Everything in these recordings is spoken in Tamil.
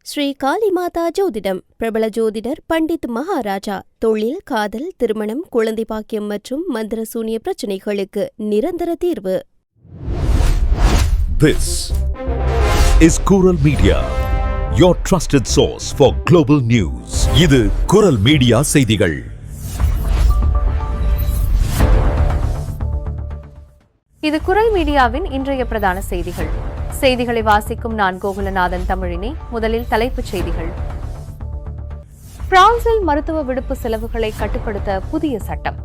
ஸ்ரீ காளிமாதா ஜோதிடம் பிரபல ஜோதிடர் பண்டித் மகாராஜா. தொழில், காதல், திருமணம், குழந்தை பாக்கியம் மற்றும் மந்திர சூனிய பிரச்சனைகளுக்கு நிரந்தர தீர்வு. This is Kural Media, your trusted source for global news. இது குரல் மீடியா செய்திகள். இது குரல் மீடியாவின் இன்றைய பிரதான செய்திகள். செய்திகளை வாசிக்கும் நான் கோகுலநாதன் தமிழினி. முதலில் தலைப்புச் செய்திகள். பிரான்சில் மருத்துவ விடுப்பு செலவுகளை கட்டுப்படுத்த புதிய சட்டம்.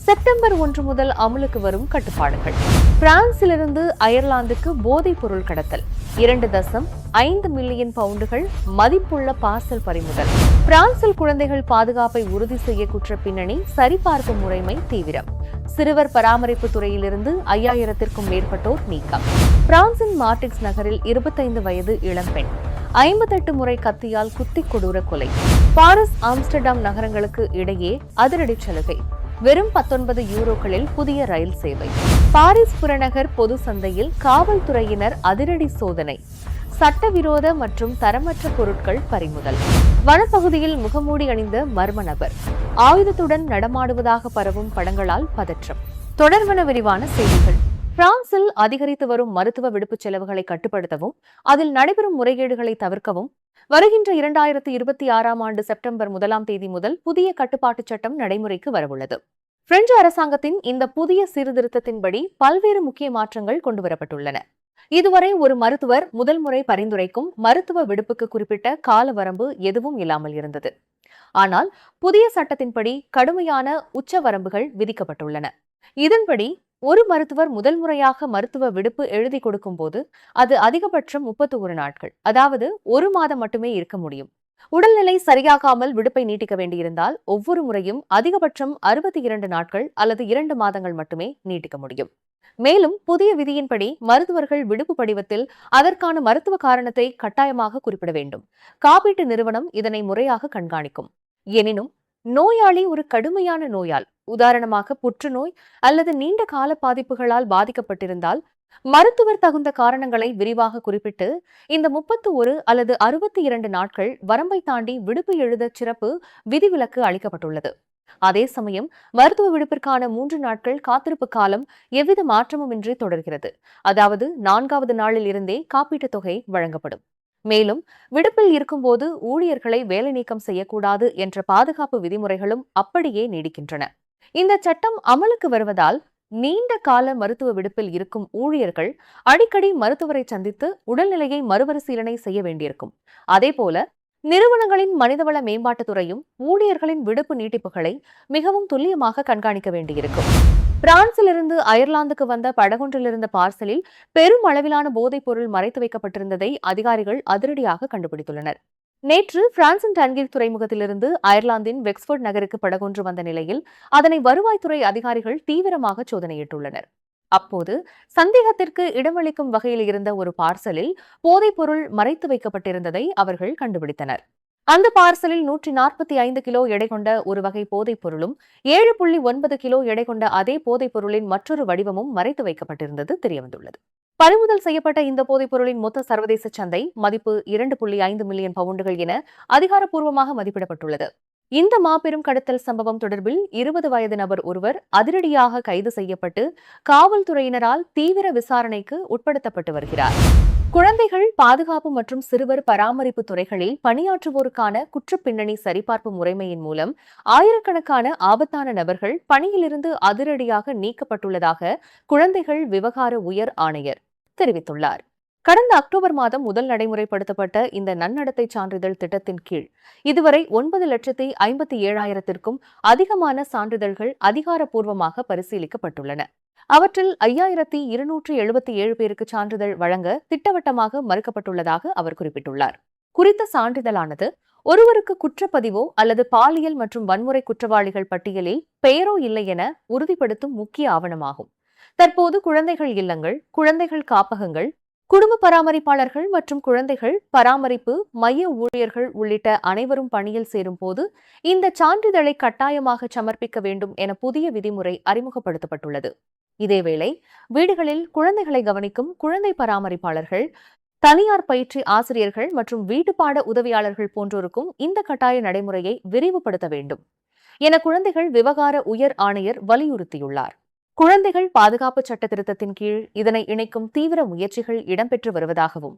செப்டம்பர் 1 முதல் அமலுக்கு வரும் கட்டுப்பாடுகள். பிரான்சிலிருந்து அயர்லாந்துக்கு போதைப் பொருள் கடத்தல். 2.5 மில்லியன் பவுண்டுகள் மதிப்புள்ள பார்சல் பறிமுதல். பிரான்சில் குழந்தைகள் பாதுகாப்பை உறுதி செய்ய குற்ற பின்னணி சரிபார்ப்பு முறைமை தீவிரம். சிறுவர் பராமரிப்பு துறையிலிருந்து 5000க்கும் மேற்பட்டோர் நீக்கம். பிரான்சின் மார்டிக்ஸ் நகரில் 25 வயது இளம்பெண் 58 முறை கத்தியால் குத்தி கொடூர கொலை. பாரிஸ், ஆம்ஸ்டர்டாம் நகரங்களுக்கு இடையே அதிரடி சலுகை. வெறும் 19 யூரோக்களில் புதிய ரயில் சேவை. பாரிஸ் புறநகர் பொது சந்தையில் காவல்துறையினர் அதிரடி சோதனை. சட்டவிரோத மற்றும் தரமற்ற பொருட்கள் பறிமுதல். வனப்பகுதியில் முகமூடி அணிந்த மர்ம நபர் ஆயுதத்துடன் நடமாடுவதாக பரவும் படங்களால் பதற்றம். தொடர்வன விரிவான செய்திகள். பிரான்சில் அதிகரித்து வரும் மருத்துவ விடுப்பு செலவுகளை கட்டுப்படுத்தவும் அதில் நடைபெறும் முறைகேடுகளை தவிர்க்கவும் வருகின்ற 2026ஆம் ஆண்டு செப்டம்பர் 1ஆம் தேதி முதல் புதிய கட்டுப்பாட்டுச் சட்டம் நடைமுறைக்கு வரவுள்ளது. பிரெஞ்சு அரசாங்கத்தின் இந்த புதிய சீர்திருத்தத்தின்படி பல்வேறு முக்கிய மாற்றங்கள் கொண்டுவரப்பட்டுள்ளன. இதுவரை ஒரு மருத்துவர் முதல் முறை பரிந்துரைக்கும் மருத்துவ விடுப்புக்கு குறிப்பிட்ட கால வரம்பு எதுவும் இல்லாமல் இருந்தது. ஆனால் புதிய சட்டத்தின்படி கடுமையான உச்ச வரம்புகள் விதிக்கப்பட்டுள்ளன. இதன்படி ஒரு மருத்துவர் முதல் முறையாக மருத்துவ விடுப்பு எழுதி கொடுக்கும் போது அது அதிகபட்சம் 31 நாட்கள், அதாவது 1 மாதம் மட்டுமே இருக்க முடியும். உடல்நிலை சரியாகாமல் விடுப்பை நீட்டிக்க வேண்டியிருந்தால் ஒவ்வொரு முறையும் அதிகபட்சம் 62 நாட்கள் அல்லது 2 மாதங்கள் மட்டுமே நீட்டிக்க முடியும். மேலும் புதிய விதியின்படி மருத்துவர்கள் விடுப்பு படிவத்தில் அதற்கான மருத்துவ காரணத்தை கட்டாயமாக குறிப்பிட வேண்டும். காப்பீட்டு நிறுவனம் இதனை முறையாக கண்காணிக்கும். எனினும் நோயாளி ஒரு கடுமையான நோயால், உதாரணமாக புற்றுநோய் அல்லது நீண்ட கால பாதிப்புகளால் பாதிக்கப்பட்டிருந்தால் மருத்துவர் தகுந்த காரணங்களை விரிவாக குறிப்பிட்டு இந்த 31 அல்லது 62 நாட்கள் வரம்பை தாண்டி விடுப்பு எழுத சிறப்பு விதிவிலக்கு அளிக்கப்பட்டுள்ளது. அதே சமயம் மருத்துவ விடுப்பிற்கான 3 நாட்கள் காத்திருப்பு காலம் எவ்வித மாற்றமுமின்றி தொடர்கிறது. அதாவது 4வது நாளில் இருந்தே காப்பீட்டுத் தொகை வழங்கப்படும். மேலும் விடுப்பில் இருக்கும்போது ஊழியர்களை வேலை நீக்கம் செய்யக்கூடாது என்ற பாதுகாப்பு விதிமுறைகளும் அப்படியே நீடிக்கின்றன. இந்த சட்டம் அமலுக்கு வருவதால் நீண்ட கால மருத்துவ விடுப்பில் இருக்கும் ஊழியர்கள் அடிக்கடி மருத்துவரை சந்தித்து உடல்நிலையை மறுபரிசீலனை செய்ய வேண்டியிருக்கும். அதேபோல நிறுவனங்களின் மனிதவள மேம்பாட்டுத் துறையும் ஊழியர்களின் விடுப்பு நீட்டிப்புகளை மிகவும் துல்லியமாக கண்காணிக்க வேண்டியிருக்கும். பிரான்சிலிருந்து அயர்லாந்துக்கு வந்த படகொன்றிலிருந்த பார்சலில் பெரும் அளவிலான போதைப் பொருள் மறைத்து வைக்கப்பட்டிருந்ததை அதிகாரிகள் அதிரடியாக கண்டுபிடித்துள்ளனர். நேற்று பிரான்சின் டன்கீர் துறைமுகத்திலிருந்து அயர்லாந்தின் வெக்ஸ்போர்ட் நகருக்கு படகொன்று வந்த நிலையில் அதனை வருவாய்த்துறை அதிகாரிகள் தீவிரமாக சோதனையிட்டுள்ளனர். அப்போது சந்தேகத்திற்கு இடமளிக்கும் வகையில் இருந்த ஒரு பார்சலில் போதைப் பொருள் மறைத்து வைக்கப்பட்டிருந்ததை அவர்கள் கண்டுபிடித்தனர். அந்த பார்சலில் 145 கிலோ எடை கொண்ட ஒரு வகை போதைப் பொருளும் 7.9 கிலோ எடை கொண்ட அதே போதைப் பொருளின் மற்றொரு வடிவமும் மறைத்து வைக்கப்பட்டிருந்தது தெரியவந்துள்ளது. பறிமுதல் செய்யப்பட்ட இந்த போதைப் பொருளின் மொத்த சர்வதேச சந்தை மதிப்பு 2.5 மில்லியன் பவுண்டுகள் என அதிகாரப்பூர்வமாக மதிப்பிடப்பட்டுள்ளது. இந்த மாபெரும் கடத்தல் சம்பவம் தொடர்பில் 20 வயது நபர் ஒருவர் அதிரடியாக கைது செய்யப்பட்டு காவல்துறையினரால் தீவிர விசாரணைக்கு உட்படுத்தப்பட்டு வருகிறார். குழந்தைகள் பாதுகாப்பு மற்றும் சிறுவர் பராமரிப்பு துறைகளில் பணியாற்றுவோருக்கான குற்றப்பின்னணி சரிபார்ப்பு முறைமையின் மூலம் ஆயிரக்கணக்கான ஆபத்தான நபர்கள் பணியிலிருந்து அதிரடியாக நீக்கப்பட்டுள்ளதாக குழந்தைகள் விவகார உயர் ஆணையர் தெரிவித்துள்ளார். கடந்த அக்டோபர் மாதம் முதல் நடைமுறைப்படுத்தப்பட்ட இந்த நன்னடத்தை சான்றிதழ் திட்டத்தின் கீழ் இதுவரை 9,57,000க்கும் அதிகமான சான்றிதழ்கள் அதிகாரப்பூர்வமாக பரிசீலிக்கப்பட்டுள்ளன. அவற்றில் 5,277 பேருக்கு சான்றிதழ் வழங்க திட்டவட்டமாக மறுக்கப்பட்டுள்ளதாக அவர் குறிப்பிட்டுள்ளார். குறித்த சான்றிதழானது ஒருவருக்கு குற்றப்பதிவோ அல்லது பாலியல் மற்றும் வன்முறை குற்றவாளிகள் பட்டியலில் பெயரோ இல்லை என உறுதிப்படுத்தும் முக்கிய ஆவணமாகும். தற்போது குழந்தைகள் இல்லங்கள், குழந்தைகள் காப்பகங்கள், குடும்ப பராமரிப்பாளர்கள் மற்றும் குழந்தைகள் பராமரிப்பு மைய ஊழியர்கள் உள்ளிட்ட அனைவரும் பணியில் சேரும் போது இந்த சான்றிதழை கட்டாயமாக சமர்ப்பிக்க வேண்டும் என புதிய விதிமுறை அறிமுகப்படுத்தப்பட்டுள்ளது. இதேவேளை வீடுகளில் குழந்தைகளை கவனிக்கும் குழந்தை பராமரிப்பாளர்கள் தனியார் பயிற்சி ஆசிரியர்கள் மற்றும் வீட்டுப்பாட உதவியாளர்கள் போன்றோருக்கும் இந்த கட்டாய நடைமுறையை விரிவுபடுத்த வேண்டும் என குழந்தைகள் விவகார உயர் ஆணையர் வலியுறுத்தியுள்ளார். குழந்தைகள் பாதுகாப்பு சட்ட திருத்தத்தின் கீழ் இதனை இணைக்கும் தீவிர முயற்சிகள் இடம்பெற்று வருவதாகவும்,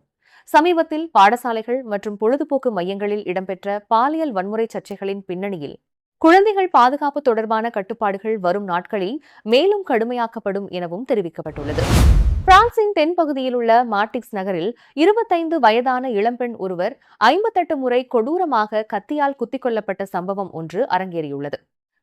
சமீபத்தில் பாடசாலைகள் மற்றும் பொழுதுபோக்கு மையங்களில் இடம்பெற்ற பாலியல் வன்முறை சர்ச்சைகளின் பின்னணியில் குழந்தைகள் பாதுகாப்பு தொடர்பான கட்டுப்பாடுகள் வரும் நாட்களில் மேலும் கடுமையாக்கப்படும் எனவும் தெரிவிக்கப்பட்டுள்ளது. பிரான்சின் தென்பகுதியில் உள்ள மார்டிக்ஸ் நகரில் 25 வயதான இளம்பெண் ஒருவர் 58 முறை கொடூரமாக கத்தியால் குத்திக் கொல்லப்பட்ட சம்பவம் ஒன்று அரங்கேறியுள்ளது.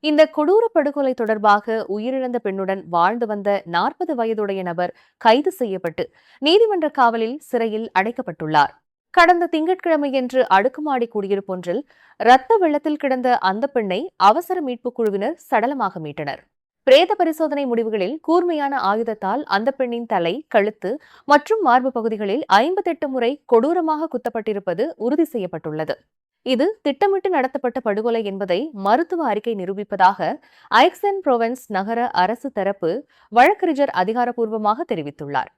இந்த கொடூர படுகொலை தொடர்பாக உயிரிழந்த பெண்ணுடன் வாழ்ந்து வந்த 40 வயதுடைய நபர் கைது செய்யப்பட்டு நீதிமன்ற காவலில் சிறையில் அடைக்கப்பட்டுள்ளார். கடந்த திங்கட்கிழமையன்று அடுக்குமாடி குடியிருப்பொன்றில் இரத்த வெள்ளத்தில் கிடந்த அந்த பெண்ணை அவசர மீட்புக் குழுவினர் சடலமாக மீட்டனர். பிரேத பரிசோதனை முடிவுகளில் கூர்மையான ஆயுதத்தால் அந்த பெண்ணின் தலை, கழுத்து மற்றும் மார்பு பகுதிகளில் 58 முறை கொடூரமாக குத்தப்பட்டிருப்பது உறுதி செய்யப்பட்டுள்ளது. இது திட்டமிட்டு நடத்தப்பட்ட படுகொலை என்பதை மருத்துவ அறிக்கை நிரூபிப்பதாக ஐக்சென்-புரோவென்ஸ் நகர அரசு தரப்பு வழக்கறிஞர் அதிகாரப்பூர்வமாக தெரிவித்துள்ளார்.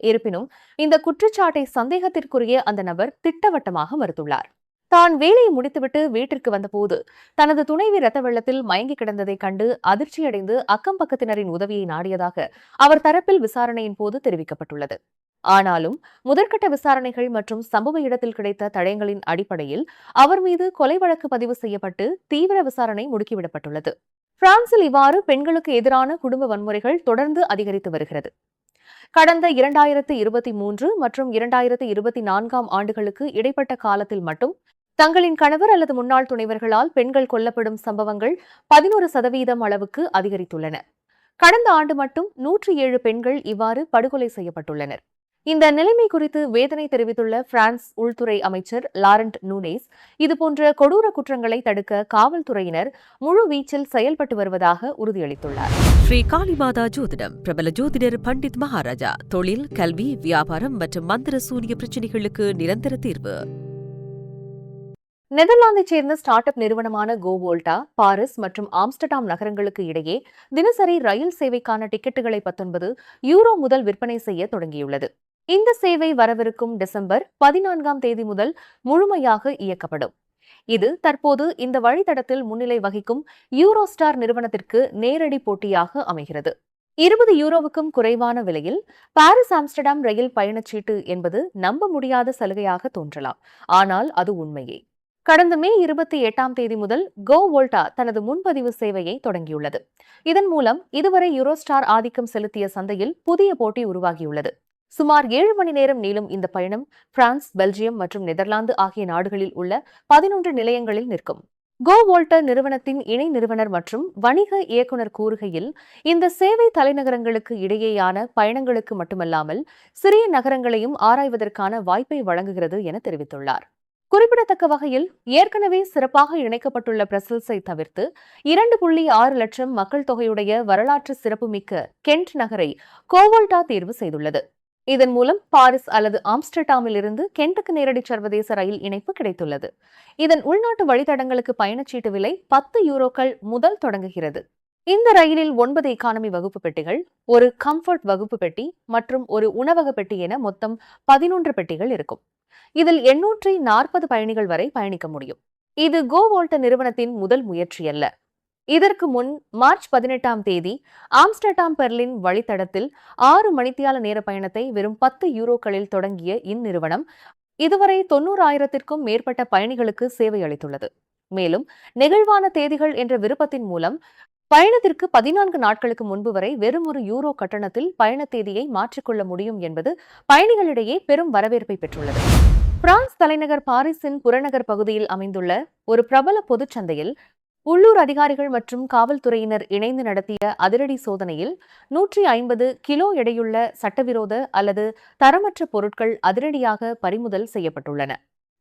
இருப்பினும் இந்த குற்றச்சாட்டை சந்தேகத்திற்குரிய அந்த நபர் திட்டவட்டமாக மறுத்துள்ளார். தான் வேலையை முடித்துவிட்டு வீட்டிற்கு வந்தபோது தனது துணைவி ரத்த வெள்ளத்தில் மயங்கி கிடந்ததை கண்டு அதிர்ச்சியடைந்து அக்கம் பக்கத்தினரின் உதவியை நாடியதாக அவர் தரப்பில் விசாரணையின் போது தெரிவிக்கப்பட்டுள்ளது. ஆனாலும் முதற்கட்ட விசாரணைகள் மற்றும் சம்பவ இடத்தில் கிடைத்த தடயங்களின் அடிப்படையில் அவர் மீது கொலை வழக்கு பதிவு செய்யப்பட்டு தீவிர விசாரணை முடுக்கிவிடப்பட்டுள்ளது. பிரான்சில் இவ்வாறு பெண்களுக்கு எதிரான குடும்ப வன்முறைகள் தொடர்ந்து அதிகரித்து வருகிறது. கடந்த 2023 மற்றும் 2024 ஆண்டுகளுக்கு இடைப்பட்ட காலத்தில் மட்டும் தங்களின் கணவர் அல்லது முன்னாள் துணைவர்களால் பெண்கள் கொல்லப்படும் சம்பவங்கள் 11% அளவுக்கு அதிகரித்துள்ளன. கடந்த ஆண்டு மட்டும் 107 பெண்கள் இவ்வாறு படுகொலை செய்யப்பட்டுள்ளனர். இந்த நிலைமை குறித்து வேதனை தெரிவித்துள்ள பிரான்ஸ் உள்துறை அமைச்சர் லாரண்ட் நூனேஸ், இதுபோன்ற கொடூர குற்றங்களை தடுக்க காவல்துறையினர் முழு வீச்சில் செயல்பட்டு வருவதாக உறுதியளித்துள்ளார். ஸ்ரீ காளிமாதா ஜோதிடம் பிரபல ஜோதிடர் பண்டித் மகாராஜா. தொழில், கல்வி, வியாபாரம் மற்றும் மந்திர சூனிய பிரச்சினைகளுக்கு நிரந்தர தீர்வு. நெதர்லாந்தைச் சேர்ந்த ஸ்டார்ட் அப் நிறுவனமான கோவோல்டா பாரிஸ் மற்றும் ஆம்ஸ்டர்டாம் நகரங்களுக்கு இடையே தினசரி ரயில் சேவைக்கான டிக்கெட்டுகளை 19 யூரோ முதல் விற்பனை செய்ய தொடங்கியுள்ளது. இந்த சேவை வரவிருக்கும் டிசம்பர் 14ஆம் தேதி முதல் முழுமையாக இயக்கப்படும். இது தற்போது இந்த வழித்தடத்தில் முன்னிலை வகிக்கும் யூரோஸ்டார் நிறுவனத்திற்கு நேரடி போட்டியாக அமைகிறது. 20 யூரோவுக்கும் குறைவான விலையில் பாரிஸ் ஆம்ஸ்டர்டாம் ரயில் பயணச்சீட்டு என்பது நம்ப முடியாத சலுகையாக தோன்றலாம், ஆனால் அது உண்மையே. கடந்த மே 28ஆம் தேதி முதல் கோவோல்டா தனது முன்பதிவு சேவையை தொடங்கியுள்ளது. இதன் மூலம் இதுவரை யூரோஸ்டார் ஆதிக்கம் செலுத்திய சந்தையில் புதிய போட்டி உருவாகியுள்ளது. சுமார் 7 மணி நேரம் நீளும் இந்த பயணம் பிரான்ஸ், பெல்ஜியம் மற்றும் நெதர்லாந்து ஆகிய நாடுகளில் உள்ள 11 நிலையங்களில் நிற்கும். கோவோல்டா நிறுவனத்தின் இணை நிறுவனர் மற்றும் வணிக இயக்குநர் கூறுகையில், இந்த சேவை தலைநகரங்களுக்கு இடையேயான பயணங்களுக்கு மட்டுமல்லாமல் சிறிய நகரங்களையும் ஆராய்வதற்கான வாய்ப்பை வழங்குகிறது என தெரிவித்துள்ளார். குறிப்பிடத்தக்க வகையில் ஏற்கனவே சிறப்பாக இணைக்கப்பட்டுள்ள பிரசல்ஸை தவிர்த்து 2.6 லட்சம் மக்கள் தொகையுடைய வரலாற்று சிறப்புமிக்க கென்ட் நகரை கோவோல்டா தேர்வு செய்துள்ளது. இதன் மூலம் பாரிஸ் அல்லது ஆம்ஸ்டர்டாமில் இருந்து கென்ட்டுக்கு நேரடி சர்வதேச ரயில் இணைப்பு கிடைத்துள்ளது. இதன் உள்நாட்டு வழித்தடங்களுக்கு பயணச்சீட்டு விலை 10 யூரோக்கள் முதல் தொடங்குகிறது. இந்த ரயிலில் 9 எக்கானமி வகுப்பு பெட்டிகள், ஒரு கம்ஃபர்ட் வகுப்பு பெட்டி மற்றும் ஒரு உணவக பெட்டி என மொத்தம் 11 பெட்டிகள் இருக்கும். இதில் 840 பயணிகள் வரை பயணிக்க முடியும். இது கோவோல்டா நிறுவனத்தின் முதல் முயற்சி அல்ல. இதற்கு முன் மார்ச் 18ஆம் தேதி ஆம்ஸ்டர்டாம் பெர்லின் வழித்தடத்தில் 6 மணித்தியால நேர பயணத்தை வெறும் 10 யூரோக்களில் தொடங்கிய இந்நிறுவனம் இதுவரை 90,000த்திற்கும் மேற்பட்ட பயணிகளுக்கு சேவை அளித்துள்ளது. மேலும் நெகிழ்வான தேதிகள் என்ற விருப்பத்தின் மூலம் பயணத்திற்கு 14 நாட்களுக்கு முன்பு வரை வெறும் €1 கட்டணத்தில் பயண தேதியை மாற்றிக்கொள்ள முடியும் என்பது பயணிகளிடையே பெரும் வரவேற்பை பெற்றுள்ளது. பிரான்ஸ் தலைநகர் பாரிஸின் புறநகர் பகுதியில் அமைந்துள்ள ஒரு பிரபல பொதுச்சந்தையில் உள்ளூர் அதிகாரிகள் மற்றும் காவல்துறையினர் இணைந்து நடத்திய அதிரடி சோதனையில் 150 கிலோ எடையுள்ள சட்டவிரோத அல்லது தரமற்ற பொருட்கள் அதிரடியாக பறிமுதல் செய்யப்பட்டுள்ளன.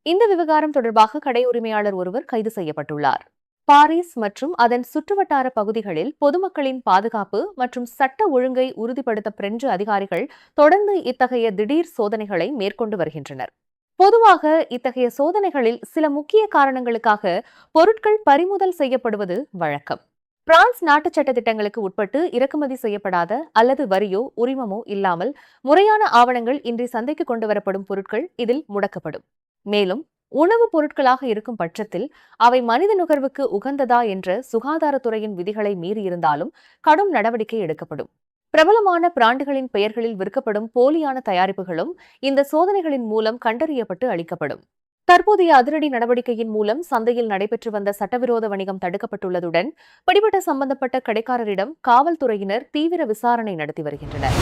இந்த விவகாரம் தொடர்பாக கடை உரிமையாளர் ஒருவர் கைது செய்யப்பட்டுள்ளார். பாரிஸ் மற்றும் அதன் சுற்றுவட்டார பகுதிகளில் பொதுமக்களின் பாதுகாப்பு மற்றும் சட்ட ஒழுங்கை உறுதிப்படுத்த பிரெஞ்சு அதிகாரிகள் தொடர்ந்து இத்தகைய திடீர் சோதனைகளை மேற்கொண்டு வருகின்றனர். பொதுவாக இத்தகைய சோதனைகளில் சில முக்கிய காரணங்களுக்காக பொருட்கள் பறிமுதல் செய்யப்படுவது வழக்கம். பிரான்ஸ் நாட்டு சட்ட திட்டங்களுக்கு உட்பட்டு இறக்குமதி செய்யப்படாத அல்லது வரியோ உரிமமோ இல்லாமல் முறையான ஆவணங்கள் இன்றி சந்தைக்கு கொண்டுவரப்படும் பொருட்கள் இதில் முடக்கப்படும். மேலும் உணவுப் பொருட்களாக இருக்கும் பட்சத்தில் அவை மனித நுகர்வுக்கு உகந்ததா என்ற சுகாதாரத்துறையின் விதிகளை மீறியிருந்தாலும் கடும் நடவடிக்கை எடுக்கப்படும். பிரபலமான பிராண்டுகளின் பெயர்களில் விற்கப்படும் போலியான தயாரிப்புகளும் இந்த சோதனைகளின் மூலம் கண்டறியப்பட்டு அளிக்கப்படும். தற்போதைய அதிரடி நடவடிக்கையின் மூலம் சந்தையில் நடைபெற்று வந்த சட்டவிரோத வணிகம் தடுக்கப்பட்டுள்ளதுடன் பிடிபட்ட சம்பந்தப்பட்ட கடைக்காரரிடம் காவல்துறையினர் தீவிர விசாரணை நடத்தி வருகின்றனர்.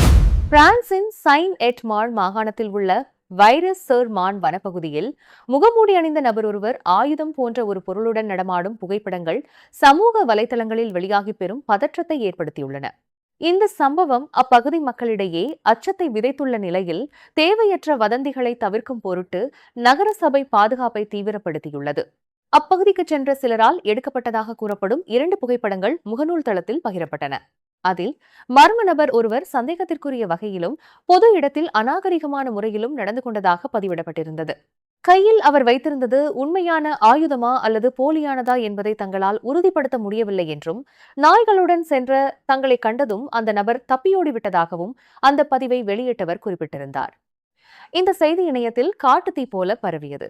பிரான்சின் சைன் எட் மார்ன் மாகாணத்தில் உள்ள வைரஸ் சர் மான் வனப்பகுதியில் முகமூடி அணிந்த நபர் ஒருவர் ஆயுதம் போன்ற ஒரு பொருளுடன் நடமாடும் புகைப்படங்கள் சமூக வலைதளங்களில் வெளியாகி பெரும் பதற்றத்தை ஏற்படுத்தியுள்ளன. இந்த சம்பவம் அப்பகுதி மக்களிடையே அச்சத்தை விதைத்துள்ள நிலையில் தேவையற்ற வதந்திகளை தவிர்க்கும் பொருட்டு நகரசபை பாதுகாப்பை தீவிரப்படுத்தியுள்ளது. அப்பகுதிக்கு சென்ற சிலரால் எடுக்கப்பட்டதாக கூறப்படும் 2 புகைப்படங்கள் முகநூல் தளத்தில் பகிரப்பட்டன. அதில் மர்ம நபர் ஒருவர் சந்தேகத்திற்குரிய வகையிலும் பொது இடத்தில் அநாகரிகமான முறையிலும் நடந்து கொண்டதாக பதிவிடப்பட்டிருந்தது. கையில் அவர் வைத்திருந்தது உண்மையான ஆயுதமா அல்லது போலியானதா என்பதை தங்களால் உறுதிப்படுத்த முடியவில்லை என்றும், நாய்களுடன் சென்ற தங்களை கண்டதும் அந்த நபர் தப்பியோடிவிட்டதாகவும் அந்த பதிவை வெளியிட்டவர் குறிப்பிட்டிருந்தார். இந்த செய்தி இணையத்தில் காட்டுத்தீ போல பரவியது.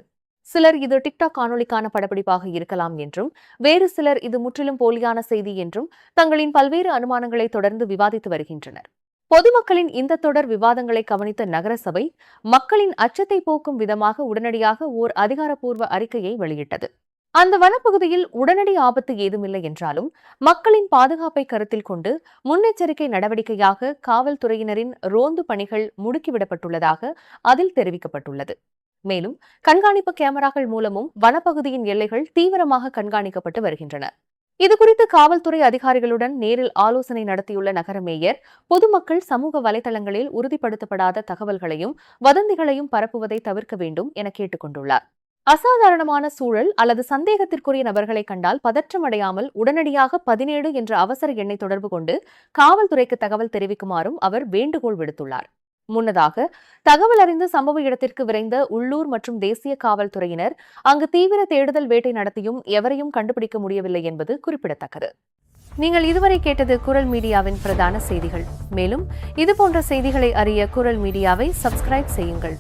சிலர் இது டிக்டாக் காணொலிக்கான படப்பிடிப்பாக இருக்கலாம் என்றும், வேறு சிலர் இது முற்றிலும் போலியான செய்தி என்றும் தங்களின் பல்வேறு அனுமானங்களை தொடர்ந்து விவாதித்து வருகின்றனர். பொதுமக்களின் இந்த தொடர் விவாதங்களை கவனித்த நகரசபை மக்களின் அச்சத்தை போக்கும் விதமாக உடனடியாக ஓர் அதிகாரப்பூர்வ அறிக்கையை வெளியிட்டது. அந்த வனப்பகுதியில் உடனடி ஆபத்து ஏதுமில்லை என்றாலும் மக்களின் பாதுகாப்பை கருத்தில் கொண்டு முன்னெச்சரிக்கை நடவடிக்கையாக காவல்துறையினரின் ரோந்து பணிகள் முடுக்கிவிடப்பட்டுள்ளதாக அதில் தெரிவிக்கப்பட்டுள்ளது. மேலும் கண்காணிப்பு கேமராக்கள் மூலமும் வனப்பகுதியின் எல்லைகள் தீவிரமாக கண்காணிக்கப்பட்டு வருகின்றன. இதுகுறித்து காவல்துறை அதிகாரிகளுடன் நேரில் ஆலோசனை நடத்தியுள்ள நகர மேயர் பொதுமக்கள் சமூக வலைதளங்களில் உறுதிப்படுத்தப்படாத தகவல்களையும் வதந்திகளையும் பரப்புவதை தவிர்க்க வேண்டும் என கேட்டுக் கொண்டுள்ளார். அசாதாரணமான சூழல் அல்லது சந்தேகத்திற்குரிய நபர்களை கண்டால் பதற்றமடையாமல் உடனடியாக 17 என்ற அவசர எண்ணை தொடர்பு கொண்டு காவல்துறைக்கு தகவல் தெரிவிக்குமாறும் அவர் வேண்டுகோள் விடுத்துள்ளார். முன்னதாக தகவல் அறிந்து சம்பவ இடத்திற்கு விரைந்த உள்ளூர் மற்றும் தேசிய காவல்துறையினர் அங்கு தீவிர தேடுதல் வேட்டை நடத்தியும் எவரையும் கண்டுபிடிக்க முடியவில்லை என்பது குறிப்பிடத்தக்கது. நீங்கள் இதுவரை கேட்டது குரல் மீடியாவின் பிரதான செய்திகள். மேலும் இதுபோன்ற செய்திகளை அறிய குரல் மீடியாவை சப்ஸ்கிரைப் செய்யுங்கள்.